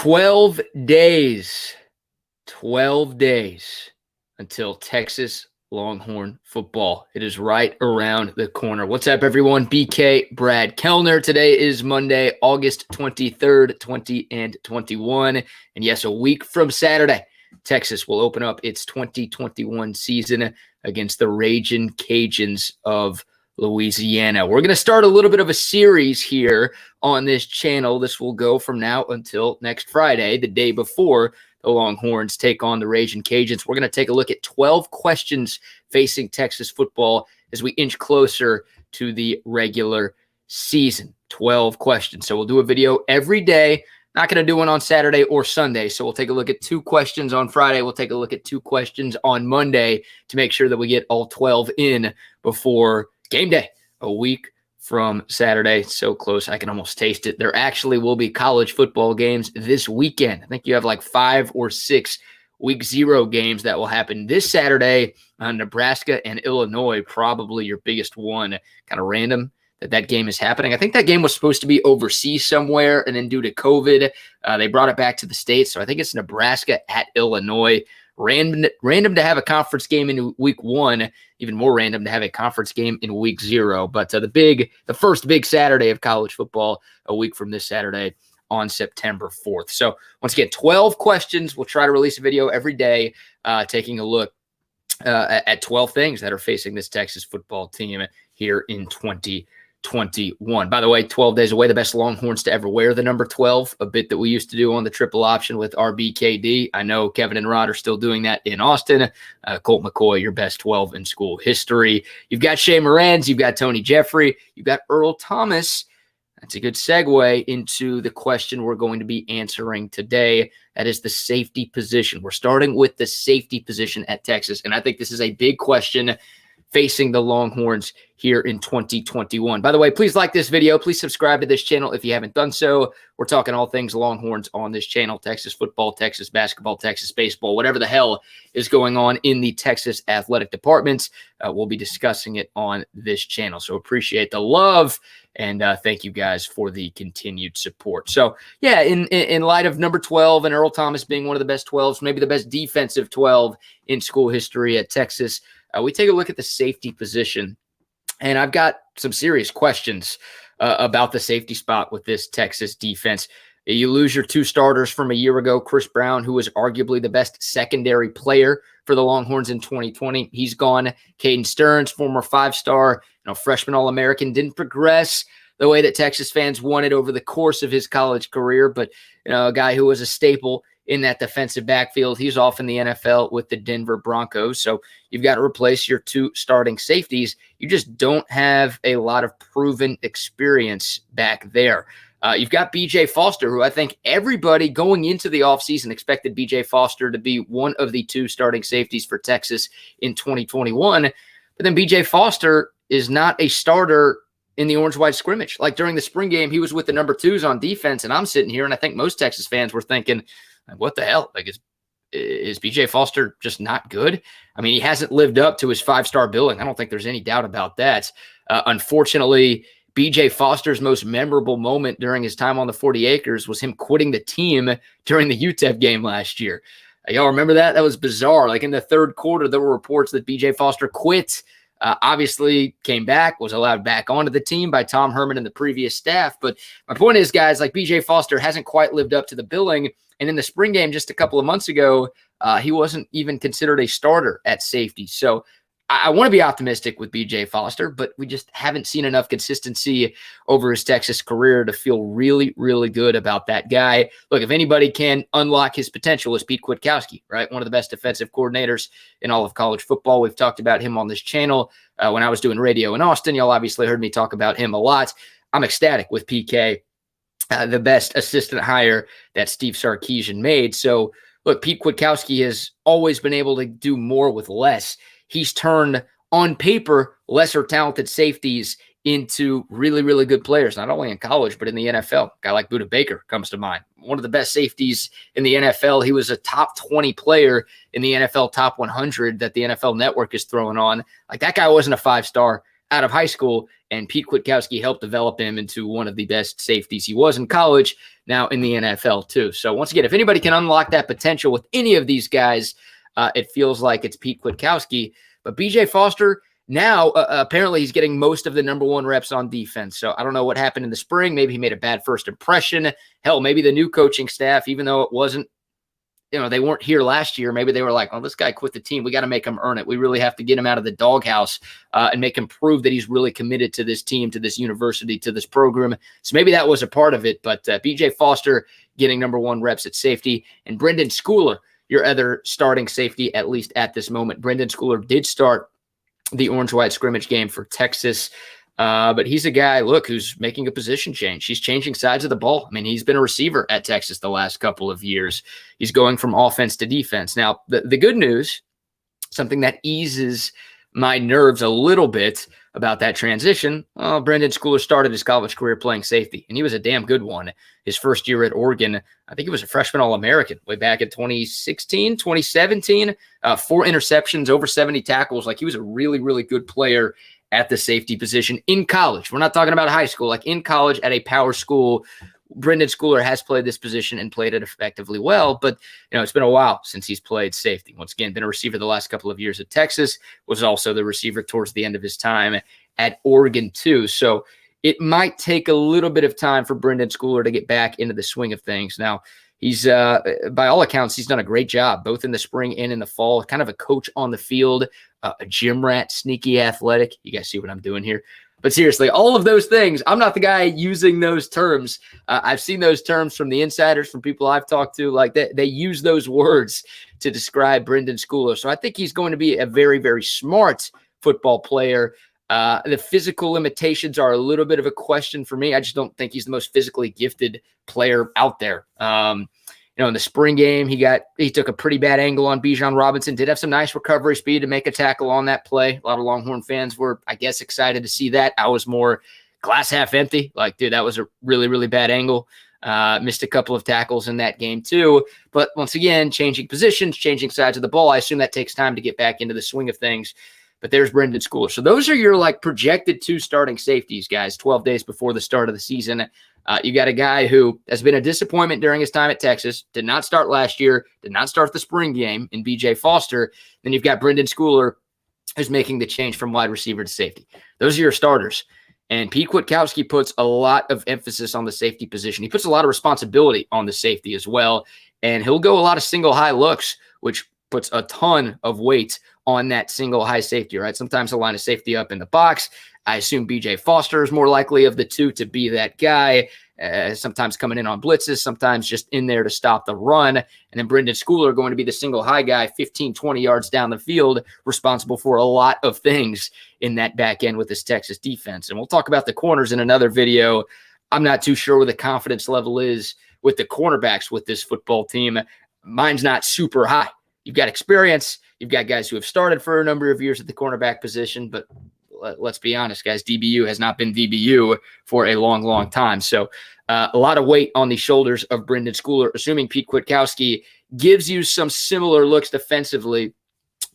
12 days, 12 days until Texas Longhorn football. It is right around the corner. What's up, everyone? BK Brad Kellner. Today is Monday, August 23rd, 2021. And yes, a week from Saturday, Texas will open up its 2021 season against the Ragin' Cajuns of Louisiana. We're going to start a little bit of a series here on this channel. This will go from now until next Friday, the day before the Longhorns take on the Ragin' Cajuns. We're going to take a look at 12 questions facing Texas football as we inch closer to the regular season. 12 questions. So we'll do a video every day. Not going to do one on Saturday or Sunday. So we'll take a look at 2 questions on Friday. We'll take a look at 2 questions on Monday to make sure that we get all 12 in before game day, a week from Saturday. So close, I can almost taste it. There actually will be college football games this weekend. I think you have like 5 or 6 week 0 games that will happen this Saturday. Nebraska and Illinois, probably your biggest one. Kind of random that game is happening. I think that game was supposed to be overseas somewhere, and then due to COVID, they brought it back to the States. So I think it's Nebraska at Illinois. Random to have a conference game in week 1, even more random to have a conference game in week 0. But the first big Saturday of college football, a week from this Saturday on September 4th. So once again, 12 questions. We'll try to release a video every day, taking a look at 12 things that are facing this Texas football team here in 2021. By the way, 12 days away, the best Longhorns to ever wear the number 12, a bit that we used to do on the triple option with RBKD. I know Kevin and Rod are still doing that in Austin. Colt McCoy, your best 12 in school history. You've got Shea Moranz, you've got Tony Jeffrey, you've got Earl Thomas. That's a good segue into the question we're going to be answering today. That is the safety position. We're starting with the safety position at Texas, and I think this is a big question facing the Longhorns here in 2021. By the way, please like this video. Please subscribe to this channel if you haven't done so. We're talking all things Longhorns on this channel: Texas football, Texas basketball, Texas baseball, whatever the hell is going on in the Texas athletic departments. We'll be discussing it on this channel. So appreciate the love, and thank you guys for the continued support. So yeah, in light of number 12 and Earl Thomas being one of the best 12s, maybe the best defensive 12 in school history at Texas, we take a look at the safety position, and I've got some serious questions about the safety spot with this Texas defense. You lose your 2 starters from a year ago, Chris Brown, who was arguably the best secondary player for the Longhorns in 2020. He's gone. Caden Sterns, former 5-star, freshman All-American, didn't progress the way that Texas fans wanted over the course of his college career, but a guy who was a staple in that defensive backfield. He's off in the NFL with the Denver Broncos. So you've got to replace your 2 starting safeties. You just don't have a lot of proven experience back there. You've got B.J. Foster, who I think everybody going into the offseason expected B.J. Foster to be one of the 2 starting safeties for Texas in 2021. But then B.J. Foster is not a starter in the orange-white scrimmage. Like during the spring game, he was with the number 2s on defense, and I'm sitting here, and I think most Texas fans were thinking, what the hell? Like, is B.J. Foster just not good? I mean, he hasn't lived up to his 5-star billing. I don't think there's any doubt about that. Unfortunately, B.J. Foster's most memorable moment during his time on the 40 acres was him quitting the team during the UTEP game last year. Y'all remember that? That was bizarre. Like in the 3rd quarter, there were reports that B.J. Foster quit. Obviously came back, was allowed back onto the team by Tom Herman and the previous staff. But my point is, guys, like B.J. Foster hasn't quite lived up to the billing. And in the spring game just a couple of months ago, he wasn't even considered a starter at safety. So I want to be optimistic with B.J. Foster, but we just haven't seen enough consistency over his Texas career to feel really, really good about that guy. Look, if anybody can unlock his potential, it's Pete Kwiatkowski, right? One of the best defensive coordinators in all of college football. We've talked about him on this channel. When I was doing radio in Austin, y'all obviously heard me talk about him a lot. I'm ecstatic with PK. The best assistant hire that Steve Sarkisian made. So, look, Pete Kwiatkowski has always been able to do more with less. He's turned, on paper, lesser talented safeties into really, really good players, not only in college, but in the NFL. A guy like Budda Baker comes to mind. One of the best safeties in the NFL. He was a top 20 player in the NFL top 100 that the NFL Network is throwing on. Like, that guy wasn't a 5-star. out of high school, and Pete Kwiatkowski helped develop him into one of the best safeties he was in college, now in the NFL too. So once again, if anybody can unlock that potential with any of these guys, it feels like it's Pete Kwiatkowski. But BJ Foster, now apparently he's getting most of the number one reps on defense. So I don't know what happened in the spring. Maybe he made a bad first impression. Hell, maybe the new coaching staff, even though it wasn't, they weren't here last year. Maybe they were like, oh, this guy quit the team. We got to make him earn it. We really have to get him out of the doghouse and make him prove that he's really committed to this team, to this university, to this program. So maybe that was a part of it. But BJ Foster getting number one reps at safety, and Brendan Schooler, your other starting safety, at least at this moment. Brendan Schooler did start the orange-white scrimmage game for Texas. But he's a guy, look, who's making a position change. He's changing sides of the ball. I mean, he's been a receiver at Texas the last couple of years. He's going from offense to defense. Now, the good news, something that eases my nerves a little bit about that transition, Brendan Schooler started his college career playing safety, and he was a damn good one. His first year at Oregon, I think he was a freshman All-American way back in 2016, 2017, 4 interceptions, over 70 tackles. Like, he was a really, really good player at the safety position in college. We're not talking about high school. Like, in college at a power school, Brendan Schooler has played this position and played it effectively well, but it's been a while since he's played safety. Once again, been a receiver the last couple of years at Texas, was also the receiver towards the end of his time at Oregon too. So it might take a little bit of time for Brendan Schooler to get back into the swing of things. Now, he's, by all accounts, he's done a great job, both in the spring and in the fall, kind of a coach on the field, a gym rat, sneaky athletic. You guys see what I'm doing here? But seriously, all of those things, I'm not the guy using those terms. I've seen those terms from the insiders, from people I've talked to. Like, they use those words to describe Brendan Schooler. So I think he's going to be a very, very smart football player. The physical limitations are a little bit of a question for me. I just don't think he's the most physically gifted player out there. In the spring game, he took a pretty bad angle on Bijan Robinson, did have some nice recovery speed to make a tackle on that play. A lot of Longhorn fans were, I guess, excited to see that. I was more glass half empty. Like, dude, that was a really, really bad angle. Missed a couple of tackles in that game too. But once again, changing positions, changing sides of the ball, I assume that takes time to get back into the swing of things. But there's Brendan Schooler. So those are your projected 2 starting safeties, guys, 12 days before the start of the season. You got a guy who has been a disappointment during his time at Texas, did not start last year, did not start the spring game in BJ Foster. Then you've got Brendan Schooler, who's making the change from wide receiver to safety. Those are your starters. And Pete Kwiatkowski puts a lot of emphasis on the safety position. He puts a lot of responsibility on the safety as well. And he'll go a lot of single high looks, which puts a ton of weight on that single high safety, right? Sometimes he'll line a safety up in the box. I assume BJ Foster is more likely of the two to be that guy, sometimes coming in on blitzes, sometimes just in there to stop the run. And then Brendan Schooler going to be the single high guy, 15, 20 yards down the field, responsible for a lot of things in that back end with this Texas defense. And we'll talk about the corners in another video. I'm not too sure where the confidence level is with the cornerbacks with this football team. Mine's not super high. You've got experience. You've got guys who have started for a number of years at the cornerback position, but let's be honest, guys, DBU has not been DBU for a long, long time. So a lot of weight on the shoulders of Brendan Schooler, assuming Pete Kwiatkowski gives you some similar looks defensively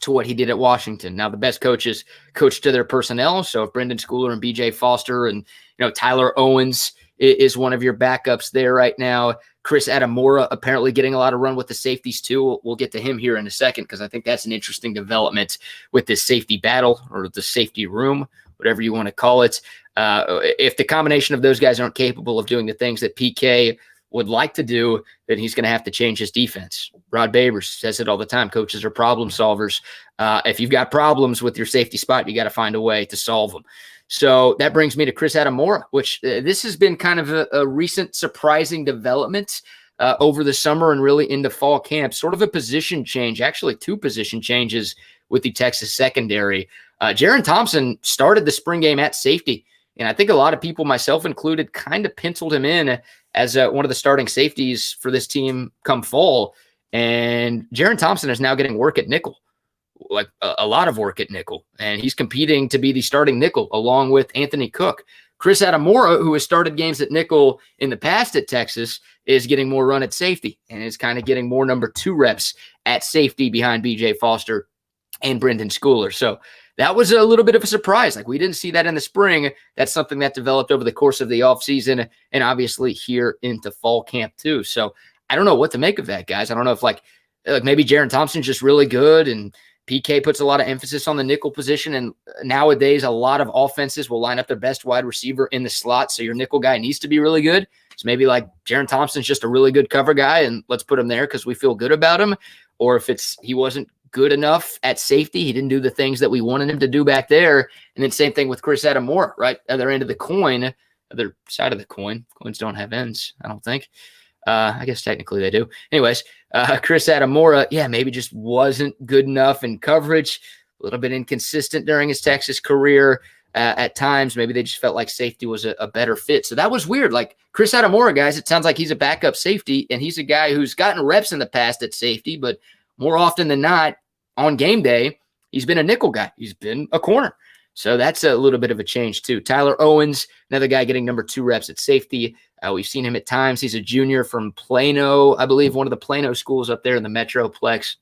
to what he did at Washington. Now, the best coaches coach to their personnel. So if Brendan Schooler and BJ Foster and Tyler Owens is one of your backups there right now. Chris Adamora apparently getting a lot of run with the safeties too. We'll get to him here in a second because I think that's an interesting development with this safety battle or the safety room, whatever you want to call it. If the combination of those guys aren't capable of doing the things that PK would like to do, then he's going to have to change his defense. Rod Babers says it all the time. Coaches are problem solvers. If you've got problems with your safety spot, you got to find a way to solve them. So that brings me to Chris Adamora, which this has been kind of a recent surprising development over the summer and really into fall camp. Sort of a position change, actually 2 position changes with the Texas secondary. Jaron Thompson started the spring game at safety, and I think a lot of people, myself included, kind of penciled him in as one of the starting safeties for this team come fall. And Jaron Thompson is now getting work at nickel. Like a lot of work at nickel, and he's competing to be the starting nickel along with Anthony Cook. Chris Adamora, who has started games at nickel in the past at Texas, is getting more run at safety and is kind of getting more number 2 reps at safety behind BJ Foster and Brendan Schooler. So that was a little bit of a surprise. Like, we didn't see that in the spring. That's something that developed over the course of the offseason and obviously here into fall camp too. So I don't know what to make of that, guys. I don't know if like maybe Jaron Thompson's just really good and PK puts a lot of emphasis on the nickel position. And nowadays, a lot of offenses will line up their best wide receiver in the slot. So your nickel guy needs to be really good. So maybe like Jaron Thompson's just a really good cover guy and let's put him there because we feel good about him. Or if he wasn't good enough at safety, he didn't do the things that we wanted him to do back there. And then same thing with Chris Moore, right? Other end of the coin, other side of the coin. Coins don't have ends, I don't think. I guess technically they do. Anyways, Chris Moore, maybe just wasn't good enough in coverage, a little bit inconsistent during his Texas career at times. Maybe they just felt like safety was a better fit. So that was weird. Like Chris Moore, guys, it sounds like he's a backup safety, and he's a guy who's gotten reps in the past at safety, but more often than not, on game day, he's been a nickel guy. He's been a corner. So that's a little bit of a change too. Tyler Owens, another guy getting number 2 reps at safety. We've seen him at times. He's a junior from Plano, I believe, one of the Plano schools up there in the Metroplex.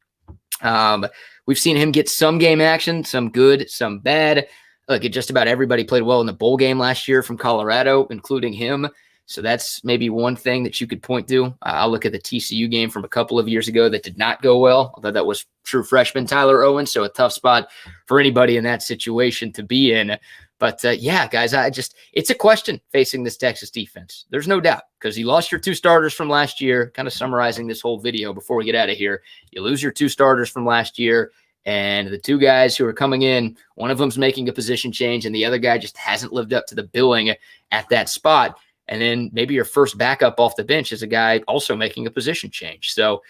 We've seen him get some game action, some good, some bad. Look, just about everybody played well in the bowl game last year from Colorado, including him. So that's maybe one thing that you could point to. I'll look at the TCU game from a couple of years ago that did not go well, although that was true freshman Tyler Owens, so a tough spot for anybody in that situation to be in. But, guys, it's a question facing this Texas defense. There's no doubt because you lost your 2 starters from last year, kind of summarizing this whole video before we get out of here. You lose your 2 starters from last year, and the 2 guys who are coming in, one of them's making a position change, and the other guy just hasn't lived up to the billing at that spot. And then maybe your first backup off the bench is a guy also making a position change. So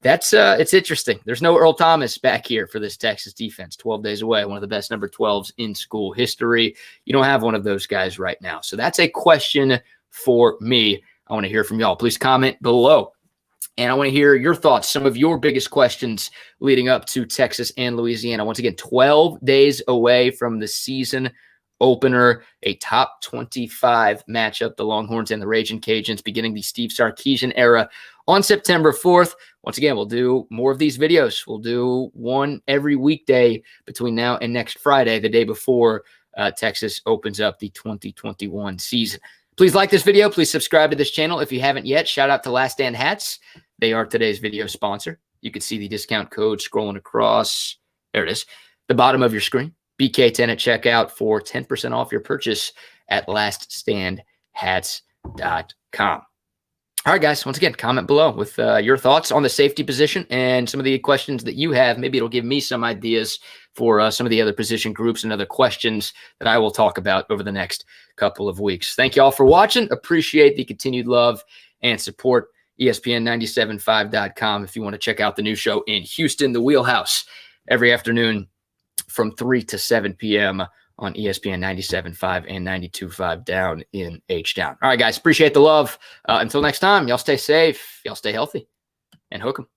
that's it's interesting. There's no Earl Thomas back here for this Texas defense, 12 days away, one of the best number 12s in school history. You don't have one of those guys right now. So that's a question for me. I want to hear from y'all. Please comment below. And I want to hear your thoughts, some of your biggest questions leading up to Texas and Louisiana. Once again, 12 days away from the season opener, a top 25 matchup, the Longhorns and the Ragin' Cajuns, beginning the Steve Sarkisian era on September 4th. Once again, we'll do more of these videos. We'll do one every weekday between now and next Friday, the day before Texas opens up the 2021 season. Please like this video. Please subscribe to this channel if you haven't yet. Shout out to Last Stand Hats. They are today's video sponsor. You can see the discount code scrolling across. There it is, the bottom of your screen. BK10 at checkout for 10% off your purchase at laststandhats.com. All right, guys, once again, comment below with your thoughts on the safety position and some of the questions that you have. Maybe it'll give me some ideas for some of the other position groups and other questions that I will talk about over the next couple of weeks. Thank you all for watching. Appreciate the continued love and support. ESPN975.com if you want to check out the new show in Houston, The Wheelhouse, every afternoon from 3 to 7 p.m. on ESPN 97.5 and 92.5 down in H-Town. All right, guys, appreciate the love. Until next time, y'all stay safe, y'all stay healthy, and hook 'em.